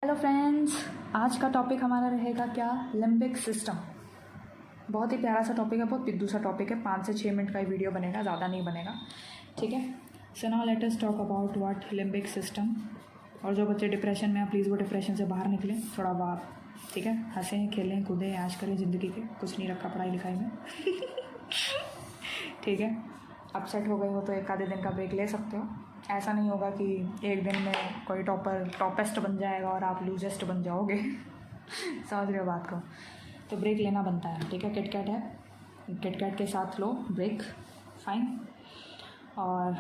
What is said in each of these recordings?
Hello friends, आज का topic हमारा रहेगा क्या, लिम्बिक सिस्टम। बहुत ही प्यारा सा टॉपिक है, बहुत पिद्दू सा टॉपिक है। 5 से 6 मिनट का ही वीडियो बनेगा, ज़्यादा नहीं बनेगा, ठीक है। So now let us talk about what limbic system. और जो बच्चे डिप्रेशन में हैं, प्लीज़ वो डिप्रेशन से बाहर निकलें थोड़ा बाहर, ठीक है। हंसें, खेलें, कूदें, ऐश करें ज़िंदगी के, कुछ नहीं रखा पढ़ाई लिखाई में ठीक है। अपसेट हो गए हो तो एक आधे दिन का ब्रेक ले सकते हो। ऐसा नहीं होगा कि एक दिन में कोई टॉपेस्ट बन जाएगा और आप लूजेस्ट बन जाओगे समझ रहे हो बात को। तो ब्रेक लेना बनता है, ठीक है। किटकैट है, किटकैट के साथ लो ब्रेक, फाइन। और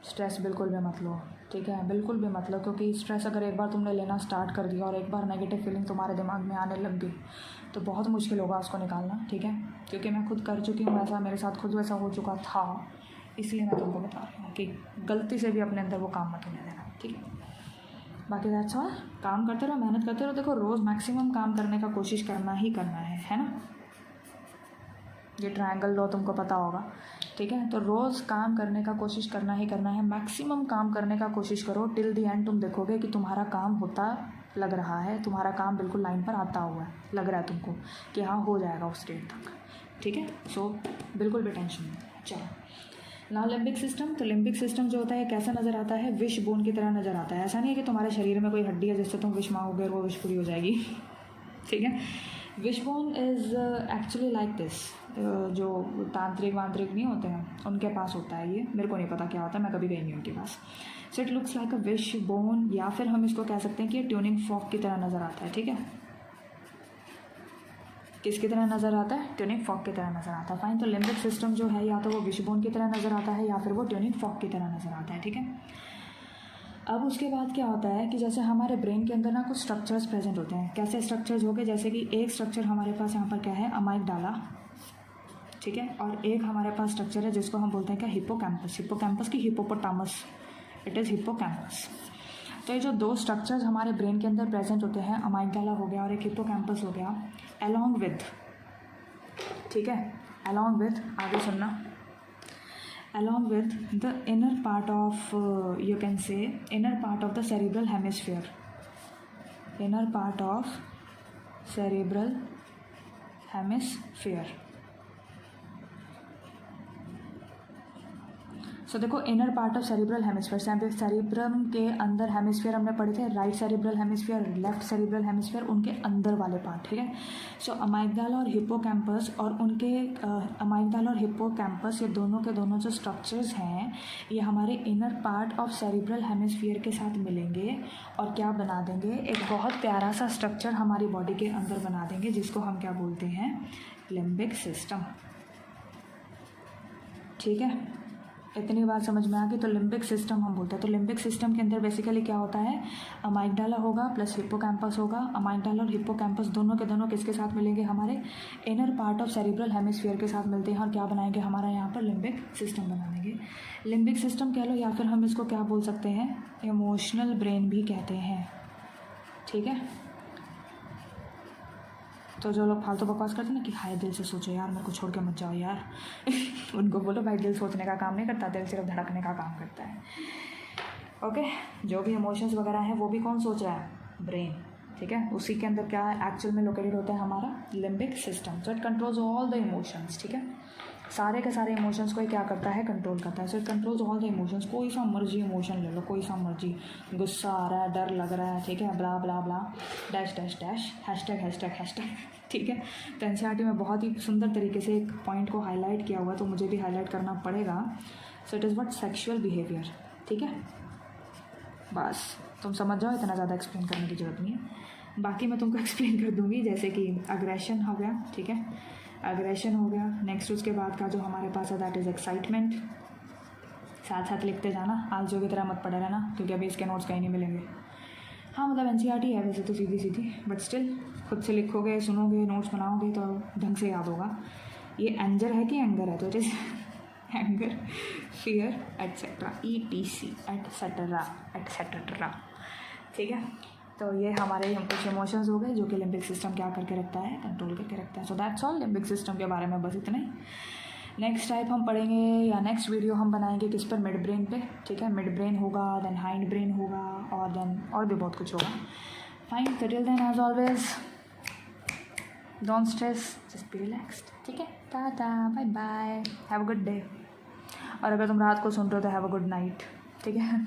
स्ट्रेस बिल्कुल भी मत लो, ठीक है, बिल्कुल भी मत लो। क्योंकि स्ट्रेस अगर एक बार तुमने लेना स्टार्ट कर दिया और एक बार नेगेटिव फीलिंग तुम्हारे दिमाग में आने लग गई तो बहुत मुश्किल होगा उसको निकालना, ठीक है। क्योंकि मैं खुद कर चुकी हूँ ऐसा, मेरे साथ खुद वैसा हो चुका था, इसलिए मैं तुमको बता रही हूँ कि गलती से भी अपने अंदर वो काम मत होने देना, ठीक है। बाकी दैट्स ऑल। काम करते रहो, मेहनत करते रहो। देखो, रोज़ मैक्सिमम काम करने का कोशिश करना ही करना है ना। ये ट्रायंगल लॉ तुमको पता होगा, ठीक है। तो रोज़ काम करने का कोशिश करना ही करना है, मैक्सिमम काम करने का कोशिश करो। टिल दी एंड तुम देखोगे कि तुम्हारा काम होता लग रहा है, तुम्हारा काम बिल्कुल लाइन पर आता हुआ है, लग रहा है तुमको कि हाँ हो जाएगा उस स्टेट तक, ठीक है। सो बिल्कुल भी टेंशन नहीं। चलो ना, लिम्बिक सिस्टम। तो लिम्बिक सिस्टम जो होता है कैसा नज़र आता है, विश बोन की तरह नज़र आता है। ऐसा नहीं है कि तुम्हारे शरीर में कोई हड्डी है जिससे तुम विश मांगोगे और वो विश पूरी हो जाएगी ठीक है। Wish bone is actually like this. जो तांत्रिक वांत्रिक नहीं होते हैं उनके पास होता है ये, मेरे को नहीं पता क्या होता है, मैं कभी गई नहीं उनके पास। So it looks like a wishbone, या फिर हम इसको कह सकते हैं कि ट्यूनिंग फॉक की तरह नज़र आता है, ठीक है। किसकी तरह नज़र आता है, ट्यूनिंग फॉक की तरह नज़र आता है, फाइन। तो लिम्बिक सिस्टम जो है या तो वो विशबोन की तरह नज़र आता है या फिर वो ट्यूनिंग फॉक की तरह नज़र आता है, ठीक है। अब उसके बाद क्या होता है कि जैसे हमारे ब्रेन के अंदर ना कुछ स्ट्रक्चर्स प्रेजेंट होते हैं। कैसे स्ट्रक्चर्स हो गए, जैसे कि एक स्ट्रक्चर हमारे पास यहाँ पर क्या है, अमाइगडाला, ठीक है। और एक हमारे पास स्ट्रक्चर है जिसको हम बोलते हैं क्या, हिप्पोकैम्पस। हिप्पोकैम्पस की हिप्पोपोटामस, इट इज़ हिप्पोकैम्पस। तो ये जो दो स्ट्रक्चर्स हमारे ब्रेन के अंदर प्रेजेंट होते हैं, अमाइगडाला हो गया और एक हिप्पोकैम्पस हो गया, अलॉन्ग विद, ठीक है, अलॉन्ग विद, आगे सुनना, along with the inner part of, you can say inner part of the cerebral hemisphere, inner part of cerebral hemisphere. So देखो, inner part of cerebral hemisphere, cerebrum के अंदर hemisphere हमने पढ़े थे, right cerebral hemisphere, left cerebral hemisphere, उनके अंदर वाले part, ठीक है। सो अमाइगडाला और हिप्पोकैम्पस और उनके अमाइगडाला और हिप्पोकैम्पस, ये दोनों के दोनों जो स्ट्रक्चर्स हैं ये हमारे inner part of cerebral hemisphere के साथ मिलेंगे और क्या बना देंगे, एक बहुत प्यारा सा स्ट्रक्चर हमारी बॉडी के अंदर बना देंगे, जिसको हम क्या बोलते हैं, लिम्बिक सिस्टम, ठीक है। इतनी बात समझ में आ गई। तो लिम्बिक सिस्टम हम बोलते हैं। तो लिम्बिक सिस्टम के अंदर बेसिकली क्या होता है, अमाइगडाला होगा प्लस हिप्पोकैम्पस होगा। अमाइगडाला और हिप्पोकैम्पस दोनों के दोनों किसके साथ मिलेंगे, हमारे inner part of cerebral hemisphere के साथ मिलते हैं और क्या बनाएंगे, हमारा यहाँ पर लिम्बिक सिस्टम बना देंगे। लिम्बिक सिस्टम कह लो या फिर हम इसको क्या बोल सकते हैं, इमोशनल ब्रेन भी कहते हैं, ठीक है। तो जो लोग फालतू बकवास करते हैं ना कि हाय दिल से सोचो यार, मेरे को छोड़ के मत जाओ यार उनको बोलो भाई दिल सोचने का काम नहीं करता, दिल सिर्फ धड़कने का काम करता है, ओके। जो भी इमोशंस वगैरह हैं वो भी कौन सोच रहा है, ब्रेन, ठीक है। उसी के अंदर क्या एक्चुअल में लोकेटेड होता है हमारा limbic system. So it controls all the emotions, ठीक है। सारे के सारे इमोशंस को क्या करता है, कंट्रोल करता है। So it controls all the emotions. कोई सा मर्जी इमोशन ले लो, कोई सा मर्जी, गुस्सा आ रहा है, डर लग रहा है, ठीक है, blah blah blah, dash dash dash, hashtag hashtag hashtag, ठीक है। तो एनसीईआरटी में बहुत ही सुंदर तरीके से एक पॉइंट को हाईलाइट किया हुआ है, तो मुझे भी हाईलाइट करना पड़ेगा। So it is what, sexual behaviour, ठीक है। बस तुम समझ जाओ, इतना ज़्यादा एक्सप्लेन करने की ज़रूरत नहीं है। बाकी मैं तुमको एक्सप्लेन कर दूँगी, जैसे कि अग्रेशन हो गया, ठीक है, अग्रेशन हो गया। नेक्स्ट उसके बाद का जो हमारे पास है दैट इज़ एक्साइटमेंट। साथ साथ लिखते जाना, आलसियों की तरह मत पड़े रहना, क्योंकि अभी इसके नोट्स कहीं नहीं मिलेंगे। हाँ मतलब एनसीईआरटी है वैसे तो सीधी सीधी, बट स्टिल खुद से लिखोगे, सुनोगे, नोट्स बनाओगे तो ढंग से याद होगा। ये एंजर है कि एंगर है, तो it is anger, fear, etcetera, ETC, etcetera etcetera, ठीक है। तो ये हमारे कुछ इमोशंस हो गए जो कि लिम्बिक सिस्टम क्या करके रखता है, कंट्रोल करके रखता है। So that's all limbic system के बारे में, बस इतना ही। नेक्स्ट टाइप हम पढ़ेंगे या नेक्स्ट वीडियो हम बनाएंगे किस पर, मिड ब्रेन पे, ठीक है। मिड ब्रेन होगा, देन हाइंड ब्रेन होगा और देन और भी बहुत कुछ होगा। फाइन, तो till then as always don't stress, just be relaxed, ठीक है। Tata, bye bye, have a good day. और अगर तुम रात को सुन रहे हो तो हैव अ गुड नाइट, ठीक है।